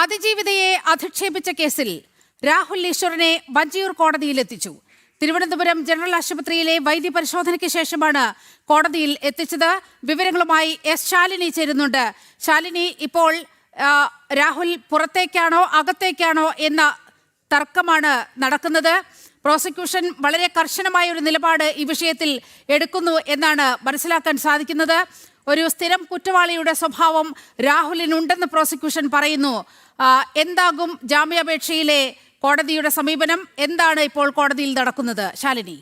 അതിജീവിതയെ അധിക്ഷേപിച്ച കേസിൽ രാഹുൽ ഈശ്വറിനെ വഞ്ചിയൂർ കോടതിയിലെത്തിച്ചു. തിരുവനന്തപുരം ജനറൽ ആശുപത്രിയിലെ വൈദ്യപരിശോധനയ്ക്ക് ശേഷമാണ് കോടതിയിൽ എത്തിച്ചത്. വിവരങ്ങളുമായി എസ് ശാലിനി ചേരുന്നുണ്ട്. ശാലിനി, ഇപ്പോൾ രാഹുൽ പുറത്തേക്കാണോ അകത്തേക്കാണോ എന്ന തർക്കമാണ് നടക്കുന്നത്. പ്രോസിക്യൂഷൻ വളരെ കർശനമായ ഒരു നിലപാട് ഈ വിഷയത്തിൽ എടുക്കുന്നു എന്നാണ് മനസ്സിലാക്കാൻ സാധിക്കുന്നത്. ഒരു സ്ഥിരം കുറ്റവാളിയുടെ സ്വഭാവം രാഹുലിനുണ്ടെന്ന് പ്രോസിക്യൂഷൻ പറയുന്നു. എന്താകും ജാമ്യാപേക്ഷയിലെ കോടതിയുടെ സമീപനം? എന്താണ് ഇപ്പോൾ കോടതിയിൽ നടക്കുന്നത്, Shalini?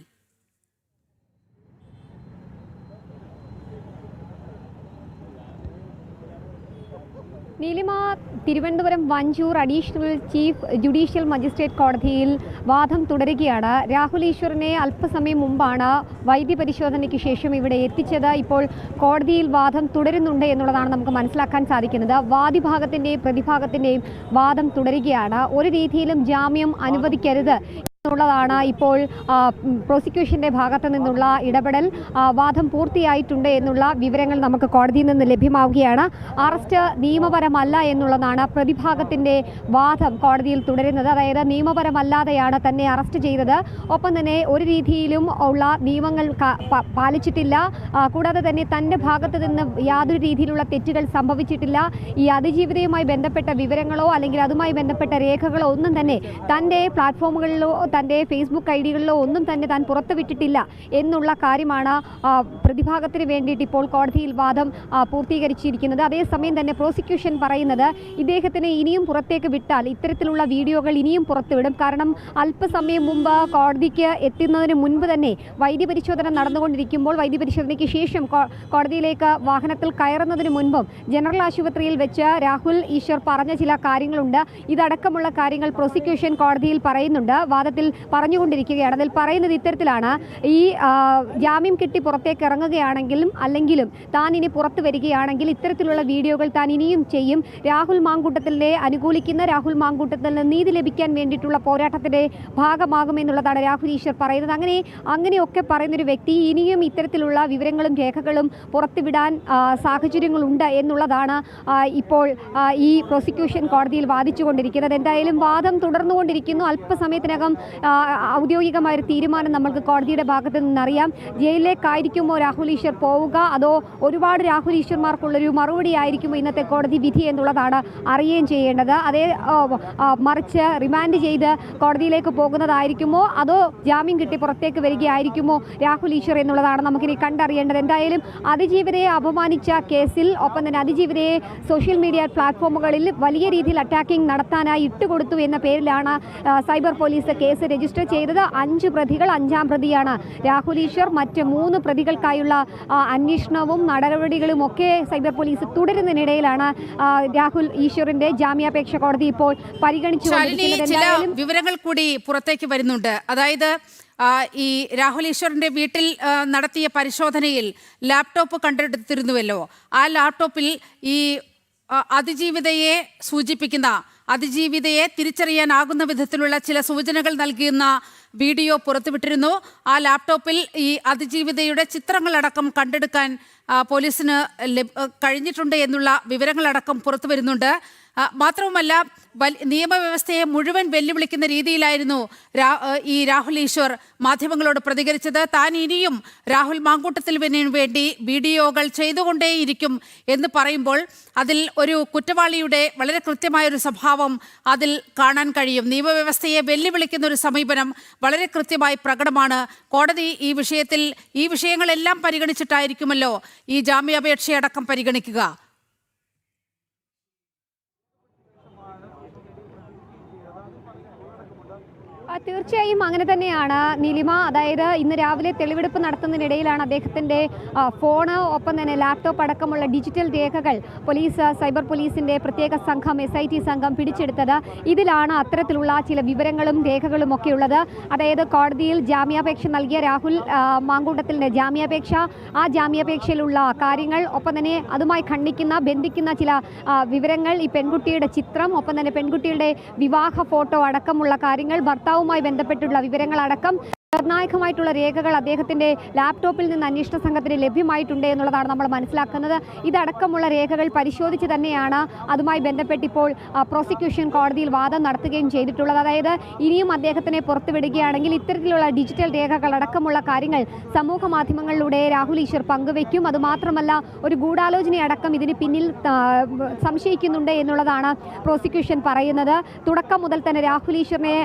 Neelima, Thiruvananthapuram Vanchoor additional chief judicial magistrate കോടതിയിൽ വാദം തുടരുകയാണ്. രാഹുൽ ഈശ്വറിനെ അല്പസമയം മുമ്പാണ് വൈദ്യപരിശോധനയ്ക്ക് ശേഷം ഇവിടെ എത്തിച്ചത്. ഇപ്പോൾ കോടതിയിൽ വാദം തുടരുന്നുണ്ട് എന്നുള്ളതാണ് നമുക്ക് മനസ്സിലാക്കാൻ സാധിക്കുന്നത്. വാദിഭാഗത്തിൻ്റെയും പ്രതിഭാഗത്തിൻ്റെയും വാദം തുടരുകയാണ്. ഒരു രീതിയിലും ജാമ്യം അനുവദിക്കരുത് എന്നുള്ളതാണ് ഇപ്പോൾ പ്രോസിക്യൂഷന്റെ ഭാഗത്തു നിന്നുള്ള ഇടപെടൽ. വാദം പൂർത്തിയായിട്ടുണ്ട് എന്നുള്ള വിവരങ്ങൾ നമുക്ക് കോടതിയിൽ നിന്ന് ലഭ്യമാവുകയാണ്. അറസ്റ്റ് നിയമപരമല്ല എന്നുള്ളതാണ് പ്രതിഭാഗത്തിന്റെ വാദം കോടതിയിൽ തുടരുന്നത്. അതായത് നിയമപരമല്ലാതെയാണ് തന്നെ അറസ്റ്റ് ചെയ്തത്, ഒപ്പം തന്നെ ഒരു രീതിയിലും ഉള്ള നിയമങ്ങൾ പാലിച്ചിട്ടില്ല, കൂടാതെ തന്നെ തൻ്റെ ഭാഗത്ത് നിന്ന് യാതൊരു രീതിയിലുള്ള തെറ്റുകൾ സംഭവിച്ചിട്ടില്ല. ഈ അതിജീവിതയുമായി ബന്ധപ്പെട്ട വിവരങ്ങളോ അല്ലെങ്കിൽ അതുമായി ബന്ധപ്പെട്ട രേഖകളോ ഒന്നും തന്നെ തൻ്റെ പ്ലാറ്റ്ഫോമുകളിലോ തൻ്റെ ഫേസ്ബുക്ക് ഐഡികളിലോ ഒന്നും തന്നെ താൻ പുറത്തുവിട്ടിട്ടില്ല എന്നുള്ള കാര്യമാണ് പ്രതിഭാഗത്തിന് വേണ്ടിയിട്ട് ഇപ്പോൾ കോടതിയിൽ വാദം പൂർത്തീകരിച്ചിരിക്കുന്നത്. അതേസമയം തന്നെ പ്രോസിക്യൂഷൻ പറയുന്നത് ഇദ്ദേഹത്തിന് ഇനിയും പുറത്തേക്ക് വിട്ടാൽ ഇത്തരത്തിലുള്ള വീഡിയോകൾ ഇനിയും പുറത്തുവിടും. കാരണം അല്പസമയം മുമ്പ് കോടതിക്ക് എത്തുന്നതിന് മുൻപ് തന്നെ വൈദ്യപരിശോധന നടന്നുകൊണ്ടിരിക്കുമ്പോൾ വൈദ്യപരിശോധനയ്ക്ക് ശേഷം കോടതിയിലേക്ക് വാഹനത്തിൽ കയറുന്നതിന് മുൻപും ജനറൽ ആശുപത്രിയിൽ വെച്ച് രാഹുൽ ഈശ്വർ പറഞ്ഞ ചില കാര്യങ്ങളുണ്ട്. ഇതടക്കമുള്ള കാര്യങ്ങൾ പ്രോസിക്യൂഷൻ കോടതിയിൽ പറയുന്നുണ്ട്, വാദത്തിൽ പറഞ്ഞുകൊണ്ടിരിക്കുകയാണ്. അതിൽ പറയുന്നത് ഇത്തരത്തിലാണ്: ഈ ജാമ്യം കിട്ടി പുറത്തേക്ക് ഇറങ്ങുകയാണെങ്കിലും അല്ലെങ്കിലും താൻ ഇനി പുറത്തു വരികയാണെങ്കിൽ ഇത്തരത്തിലുള്ള വീഡിയോകൾ താൻ ഇനിയും ചെയ്യും. രാഹുൽ മാങ്കൂട്ടത്തിലെ അനുകൂലിക്കുന്ന രാഹുൽ മാങ്കൂട്ടത്തിന് നീതി ലഭിക്കാൻ വേണ്ടിയിട്ടുള്ള പോരാട്ടത്തിന്റെ ഭാഗമാകുമെന്നുള്ളതാണ് രാഹുൽ ഈശ്വർ പറയുന്നത്. അങ്ങനെയൊക്കെ പറയുന്നൊരു വ്യക്തി ഇനിയും ഇത്തരത്തിലുള്ള വിവരങ്ങളും രേഖകളും പുറത്തുവിടാൻ സാഹചര്യങ്ങളുണ്ട് എന്നുള്ളതാണ് ഇപ്പോൾ ഈ പ്രോസിക്യൂഷൻ കോടതിയിൽ വാദിച്ചുകൊണ്ടിരിക്കുന്നത്. എന്തായാലും വാദം തുടർന്നുകൊണ്ടിരിക്കുന്നു. അല്പസമയത്തിനകം ഔദ്യോഗികമായൊരു തീരുമാനം നമ്മൾക്ക് കോടതിയുടെ ഭാഗത്ത് നിന്നറിയാം. ജയിലിലേക്കായിരിക്കുമോ രാഹുൽ ഈശ്വർ പോവുക, അതോ ഒരുപാട് രാഹുൽ ഈശ്വർമാർക്കുള്ളൊരു മറുപടി ആയിരിക്കുമോ ഇന്നത്തെ കോടതി വിധി എന്നുള്ളതാണ് അറിയുകയും ചെയ്യേണ്ടത്. മറിച്ച് റിമാൻഡ് ചെയ്ത് കോടതിയിലേക്ക് പോകുന്നതായിരിക്കുമോ അതോ ജാമ്യം കിട്ടി പുറത്തേക്ക് വരികയായിരിക്കുമോ രാഹുൽ ഈശ്വർ എന്നുള്ളതാണ് നമുക്കിനി കണ്ടറിയേണ്ടത്. എന്തായാലും അതിജീവിതയെ അപമാനിച്ച കേസിൽ ഒപ്പം തന്നെ അതിജീവിതയെ സോഷ്യൽ മീഡിയ പ്ലാറ്റ്ഫോമുകളിൽ വലിയ രീതിയിൽ അറ്റാക്കിംഗ് നടത്താനായി ഇട്ടുകൊടുത്തു എന്ന പേരിലാണ് സൈബർ പോലീസ് കേസ് രജിസ്റ്റർ ചെയ്തത്. 5 പ്രതികൾ, 5-ാം പ്രതിയാണ് രാഹുൽ ഈശ്വർ. മറ്റ് 3 പ്രതികൾക്കായുള്ള അന്വേഷണവും നടപടികളും ഒക്കെ സൈബർ പോലീസ് തുടരുന്നതിനിടയിലാണ് രാഹുൽ ഈശ്വറിന്റെ ജാമ്യാപേക്ഷ കോടതി ഇപ്പോൾ പരിഗണിച്ചു. ചില വിവരങ്ങൾ കൂടി പുറത്തേക്ക് വരുന്നുണ്ട്. അതായത് ഈ രാഹുൽ ഈശ്വറിന്റെ വീട്ടിൽ നടത്തിയ പരിശോധനയിൽ ലാപ്ടോപ്പ് കണ്ടെടുത്തിരുന്നുവല്ലോ. ആ ലാപ്ടോപ്പിൽ ഈ അതിജീവിതയെ സൂചിപ്പിക്കുന്ന, അതിജീവിതയെ തിരിച്ചറിയാനാകുന്ന വിധത്തിലുള്ള ചില സൂചനകൾ നൽകുന്ന വീഡിയോ പുറത്തുവിട്ടിരുന്നു. ആ ലാപ്ടോപ്പിൽ ഈ അതിജീവിതയുടെ ചിത്രങ്ങളടക്കം കണ്ടെടുക്കാൻ പോലീസിന് കഴിഞ്ഞിട്ടുണ്ട് എന്നുള്ള വിവരങ്ങളടക്കം പുറത്തു വരുന്നുണ്ട്. മാത്രവുമല്ല, നിയമവ്യവസ്ഥയെ മുഴുവൻ വെല്ലുവിളിക്കുന്ന രീതിയിലായിരുന്നു ഈ രാഹുൽ ഈശ്വർ മാധ്യമങ്ങളോട് പ്രതികരിച്ചത്. താൻ ഇനിയും രാഹുൽ മാങ്കൂട്ടത്തിന് വേണ്ടി വീഡിയോകൾ ചെയ്തുകൊണ്ടേയിരിക്കും എന്ന് പറയുമ്പോൾ അതിൽ ഒരു കുറ്റവാളിയുടെ വളരെ കൃത്യമായൊരു സ്വഭാവം അതിൽ കാണാൻ കഴിയും. നിയമവ്യവസ്ഥയെ വെല്ലുവിളിക്കുന്ന ഒരു സമീപനം വളരെ കൃത്യമായി പ്രകടമാണ്. കോടതി ഈ വിഷയങ്ങളെല്ലാം പരിഗണിച്ചിട്ടായിരിക്കുമല്ലോ ഈ ജാമ്യാപേക്ഷയടക്കം പരിഗണിക്കുക. തീർച്ചയായും അങ്ങനെ തന്നെയാണ് നീലിമ. അതായത് ഇന്ന് രാവിലെ തെളിവെടുപ്പ് നടത്തുന്നതിനിടയിലാണ് അദ്ദേഹത്തിൻ്റെ ഫോണ്, ഒപ്പം തന്നെ ലാപ്ടോപ്പ് അടക്കമുള്ള ഡിജിറ്റൽ രേഖകൾ സൈബർ പോലീസിൻ്റെ പ്രത്യേക സംഘം, SIT സംഘം പിടിച്ചെടുത്തത്. ഇതിലാണ് അത്തരത്തിലുള്ള ചില വിവരങ്ങളും രേഖകളും ഒക്കെ ഉള്ളത്. അതായത് കോടതിയിൽ ജാമ്യാപേക്ഷ നൽകിയ രാഹുൽ മാങ്കൂട്ടത്തിൻ്റെ ജാമ്യാപേക്ഷ, ആ ജാമ്യാപേക്ഷയിലുള്ള കാര്യങ്ങൾ, ഒപ്പം തന്നെ അതുമായി ബന്ധിക്കുന്ന ചില വിവരങ്ങൾ, ഈ പെൺകുട്ടിയുടെ ചിത്രം, ഒപ്പം തന്നെ പെൺകുട്ടിയുടെ വിവാഹ ഫോട്ടോ അടക്കമുള്ള കാര്യങ്ങൾ, ഭർത്താവുമായി ബന്ധപ്പെട്ടുള്ള വിവരങ്ങളടക്കം നിർണായകമായിട്ടുള്ള രേഖകൾ അദ്ദേഹത്തിൻ്റെ ലാപ്ടോപ്പിൽ നിന്ന് അന്വേഷണ സംഘത്തിന് ലഭ്യമായിട്ടുണ്ട് എന്നുള്ളതാണ് നമ്മൾ മനസ്സിലാക്കുന്നത്. ഇതടക്കമുള്ള രേഖകൾ പരിശോധിച്ച് തന്നെയാണ് അതുമായി ബന്ധപ്പെട്ട് ഇപ്പോൾ പ്രോസിക്യൂഷൻ കോടതിയിൽ വാദം നടത്തുകയും ചെയ്തിട്ടുള്ളത്. അതായത് ഇനിയും അദ്ദേഹത്തിനെ പുറത്തുവിടുകയാണെങ്കിൽ ഇത്തരത്തിലുള്ള ഡിജിറ്റൽ രേഖകൾ അടക്കമുള്ള കാര്യങ്ങൾ സമൂഹ മാധ്യമങ്ങളിലൂടെ രാഹുൽ ഈശ്വർ പങ്കുവയ്ക്കും. അതുമാത്രമല്ല ഒരു ഗൂഢാലോചനയടക്കം ഇതിന് പിന്നിൽ സംശയിക്കുന്നുണ്ട് എന്നുള്ളതാണ് പ്രോസിക്യൂഷൻ പറയുന്നത്. തുടക്കം മുതൽ തന്നെ രാഹുൽ ഈശ്വറിനെ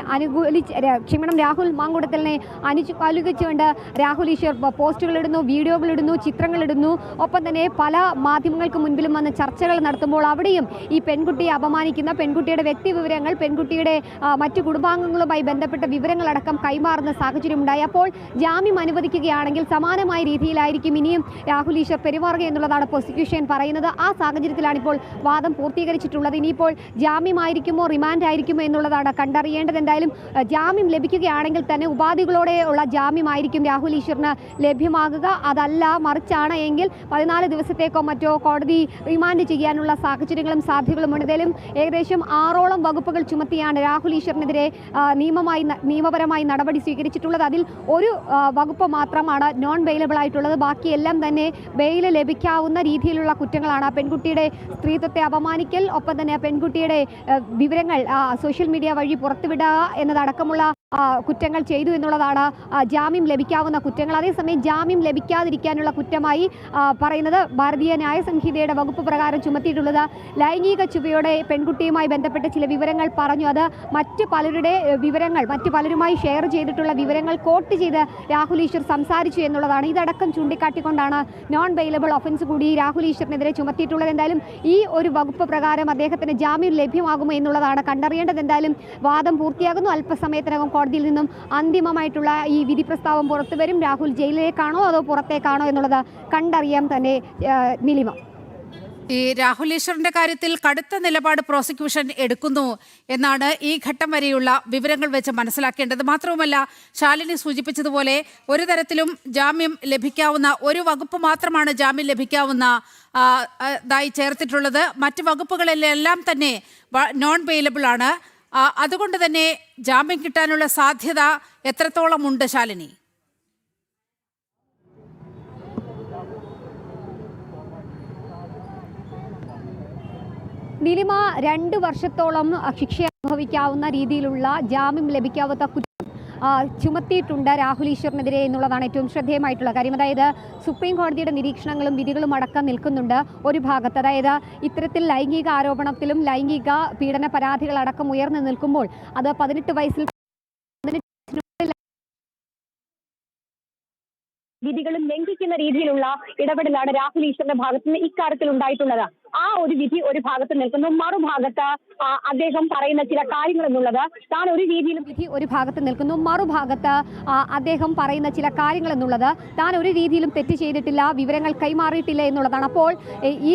രാഹുൽ മാങ്കൂട്ടത്തിലിനെ അനുകൂലിച്ചുകൊണ്ട് രാഹുൽ ഈശ്വർ പോസ്റ്റുകളിടുന്നു, വീഡിയോകളിടുന്നു, ചിത്രങ്ങളിടുന്നു. ഒപ്പം തന്നെ പല മാധ്യമങ്ങൾക്ക് മുൻപിലും വന്ന് ചർച്ചകൾ നടത്തുമ്പോൾ അവിടെയും ഈ പെൺകുട്ടിയെ അപമാനിക്കുന്ന, പെൺകുട്ടിയുടെ വ്യക്തി വിവരങ്ങൾ, പെൺകുട്ടിയുടെ മറ്റു കുടുംബാംഗങ്ങളുമായി ബന്ധപ്പെട്ട വിവരങ്ങളടക്കം കൈമാറുന്ന സാഹചര്യമുണ്ടായി. അപ്പോൾ ജാമ്യം അനുവദിക്കുകയാണെങ്കിൽ സമാനമായ രീതിയിലായിരിക്കും ഇനിയും രാഹുൽ ഈശ്വർ പെരുമാറുക എന്നുള്ളതാണ് പ്രോസിക്യൂഷൻ പറയുന്നത്. ആ സാഹചര്യത്തിലാണ് ഇപ്പോൾ വാദം പൂർത്തീകരിച്ചിട്ടുള്ളത്. ഇനിയിപ്പോൾ ജാമ്യമായിരിക്കുമോ റിമാൻഡ് ആയിരിക്കുമോ എന്നുള്ളതാണ് കണ്ടറിയേണ്ടത്. എന്തായാലും ജാമ്യം ലഭിക്കുകയാണെങ്കിൽ തന്നെ ഉപാധികളോടെ ഉള്ള ജാമ്യമായിരിക്കും രാഹുൽ ഈശ്വറിന് ലഭ്യമാകുക. അതല്ല മറിച്ചാണ് എങ്കിൽ 14 ദിവസത്തേക്കോ മറ്റോ കോടതി റിമാൻഡ് ചെയ്യാനുള്ള സാഹചര്യങ്ങളും സാധ്യതകളുമുണ്ട്. ഏതായാലും ഏകദേശം 6ഓളം വകുപ്പുകൾ ചുമത്തിയാണ് രാഹുൽ ഈശ്വറിനെതിരെ നിയമപരമായി നടപടി സ്വീകരിച്ചിട്ടുള്ളത്. അതിൽ ഒരു വകുപ്പ് മാത്രമാണ് നോൺ ബെയിലബിൾ ആയിട്ടുള്ളത്. ബാക്കിയെല്ലാം തന്നെ ബെയിൽ ലഭിക്കാവുന്ന രീതിയിലുള്ള കുറ്റങ്ങളാണ്. പെൺകുട്ടിയുടെ സ്ത്രീത്വത്തെ അപമാനിക്കൽ, ഒപ്പം തന്നെ പെൺകുട്ടിയുടെ വിവരങ്ങൾ സോഷ്യൽ മീഡിയ വഴി പുറത്തുവിടുക എന്നതടക്കമുള്ള കുറ്റങ്ങൾ ചെയ്തു എന്നുള്ളതാണ് ജാമ്യം ലഭിക്കാവുന്ന കുറ്റങ്ങൾ. അതേസമയം ജാമ്യം ലഭിക്കാതിരിക്കാനുള്ള കുറ്റമായി പറയുന്നത് ഭാരതീയ ന്യായ സംഹിതയുടെ വകുപ്പ് പ്രകാരം ചുമത്തിയിട്ടുള്ളത് ലൈംഗിക ചുവയോടെ പെൺകുട്ടിയുമായി ബന്ധപ്പെട്ട ചില വിവരങ്ങൾ പറഞ്ഞു. അത് മറ്റു പലരുടെ വിവരങ്ങൾ, മറ്റു പലരുമായി ഷെയർ ചെയ്തിട്ടുള്ള വിവരങ്ങൾ കോട്ട് ചെയ്ത് രാഹുൽ ഈശ്വർ സംസാരിച്ചു എന്നുള്ളതാണ്. ഇതടക്കം ചൂണ്ടിക്കാട്ടിക്കൊണ്ടാണ് നോൺ ബെയിലബിൾ ഒഫൻസ് കൂടി രാഹുൽ ഈശ്വറിനെതിരെ ചുമത്തിയിട്ടുള്ളത്. എന്തായാലും ഈ ഒരു വകുപ്പ് പ്രകാരം അദ്ദേഹത്തിന് ജാമ്യം ലഭ്യമാകുമോ എന്നുള്ളതാണ് കണ്ടറിയേണ്ടത്. എന്തായാലും വാദം പൂർത്തിയാകുന്നു. അല്പസമയത്തിനകം കോടതിയിൽ നിന്നും അന്തിമമായിട്ടുള്ള ഈ വിധി പ്രസ്താവം പുറത്തു വരും. രാഹുൽ ജയിലിലേക്കാണോ അതോ പുറത്തേക്കാണോ എന്നുള്ളത് കണ്ടറിയാം തന്നെ നിലിമ. ഈ രാഹുൽ ഈശ്വറിന്റെ കാര്യത്തിൽ കടുത്ത നിലപാട് പ്രോസിക്യൂഷൻ എടുക്കുന്നു എന്നാണ് ഈ ഘട്ടം വരെയുള്ള വിവരങ്ങൾ വെച്ച് മനസ്സിലാക്കേണ്ടത്. മാത്രവുമല്ല, ശാലിനി സൂചിപ്പിച്ചതുപോലെ ഒരു തരത്തിലും ജാമ്യം ലഭിക്കാവുന്ന ഒരു വകുപ്പ് മാത്രമാണ് ജാമ്യം ലഭിക്കാവുന്ന ഇതായി ചേർത്തിട്ടുള്ളത്. മറ്റ് വകുപ്പുകളിലെല്ലാം തന്നെ നോൺ ബെയിലബിൾ ആണ്. അതുകൊണ്ട് തന്നെ ജാമ്യം കിട്ടാനുള്ള സാധ്യത എത്രത്തോളം ഉണ്ട് ശാലിനി? നിലിമ 2 വർഷത്തോളം ശിക്ഷ അനുഭവിക്കാവുന്ന രീതിയിലുള്ള ജാമ്യം ലഭിക്കാത്ത കുറ്റം ചുമത്തിയിട്ടുണ്ട് രാഹുൽ ഈശ്വറിനെതിരെ എന്നുള്ളതാണ് ഏറ്റവും ശ്രദ്ധേയമായിട്ടുള്ള കാര്യം. അതായത് സുപ്രീം കോടതിയുടെ നിരീക്ഷണങ്ങളും വിധികളും അടക്കം നിൽക്കുന്നുണ്ട് ഒരു ഭാഗത്ത്. അതായത് ഇത്തരത്തിൽ ലൈംഗിക ആരോപണത്തിലും ലൈംഗിക പീഡന പരാതികളടക്കം ഉയർന്നു നിൽക്കുമ്പോൾ അത് 18 വയസ്സിൽ വിധികളും ലംഘിക്കുന്ന രീതിയിലുള്ള ഇടപെടലാണ് രാഹുൽ ഈശ്വറിന്റെ ഭാഗത്ത് നിന്ന് ഇക്കാര്യത്തിൽ ഉണ്ടായിട്ടുള്ളത്. ആ ഒരു വിധി ഒരു ഭാഗത്ത് നിൽക്കുന്നു. മറുഭാഗത്ത് അദ്ദേഹം പറയുന്ന ചില കാര്യങ്ങൾ എന്നുള്ളത് താൻ ഒരു രീതിയിലും വിധി ഒരു ഭാഗത്ത് നിൽക്കുന്നു. മറുഭാഗത്ത് അദ്ദേഹം പറയുന്ന ചില കാര്യങ്ങൾ എന്നുള്ളത് താൻ ഒരു രീതിയിലും തെറ്റ് ചെയ്തിട്ടില്ല, വിവരങ്ങൾ കൈമാറിയിട്ടില്ല എന്നുള്ളതാണ്. അപ്പോൾ ഈ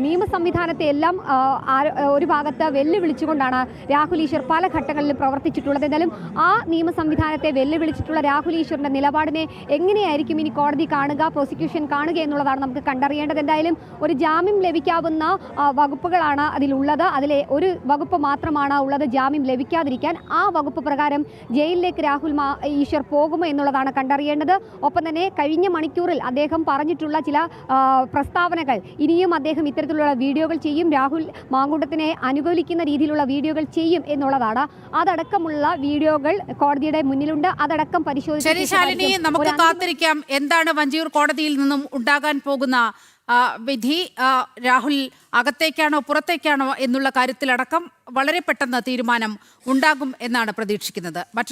നിയമ സംവിധാനത്തെ എല്ലാം ഒരു ഭാഗത്ത് വെല്ലുവിളിച്ചുകൊണ്ടാണ് രാഹുൽ ഈശ്വർ പല ഘട്ടങ്ങളിലും പ്രവർത്തിച്ചിട്ടുള്ളത്. എന്തായാലും ആ നിയമ സംവിധാനത്തെ വെല്ലുവിളിച്ചിട്ടുള്ള രാഹുൽ ഈശ്വറിന്റെ നിലപാടിനെ എങ്ങനെയായിരിക്കും ഇനി കോടതി കാണുക, പ്രോസിക്യൂഷൻ കാണുക എന്നുള്ളതാണ് നമുക്ക് കണ്ടറിയേണ്ടത്. എന്തായാലും ഒരു ജാമ്യം ലഭിക്കാവുന്ന വകുപ്പുകളാണ് അതിലുള്ളത്. അതിലെ ഒരു വകുപ്പ് മാത്രമാണ് ഉള്ളത് ജാമ്യം ലഭിക്കാതിരിക്കാൻ. ആ വകുപ്പ് പ്രകാരം ജയിലിലേക്ക് രാഹുൽ ഈശ്വർ പോകുമോ എന്നുള്ളതാണ് കണ്ടറിയേണ്ടത്. ഒപ്പം തന്നെ കഴിഞ്ഞ മണിക്കൂറിൽ അദ്ദേഹം പറഞ്ഞിട്ടുള്ള ചില പ്രസ്താവനകൾ, ഇനിയും അദ്ദേഹം ഇത്തരത്തിലുള്ള വീഡിയോകൾ ചെയ്യും, രാഹുൽ മാങ്കൂട്ടത്തിനെ അനുകൂലിക്കുന്ന രീതിയിലുള്ള വീഡിയോകൾ ചെയ്യും എന്നുള്ളതാണ്. അതടക്കമുള്ള വീഡിയോകൾ കോടതിയുടെ മുന്നിലുണ്ട്. അതടക്കം പരിശോധിച്ച് നമുക്ക് കാത്തിരിക്കാം എന്താണ് വഞ്ചിയൂർ കോടതിയിൽ നിന്നും ഉണ്ടാകാൻ പോകുന്ന വിധി. രാഹുൽ അകത്തേക്കാണോ പുറത്തേക്കാണോ എന്നുള്ള കാര്യത്തിലടക്കം വളരെ പെട്ടെന്ന് തീരുമാനം ഉണ്ടാകും എന്നാണ് പ്രതീക്ഷിക്കുന്നത്.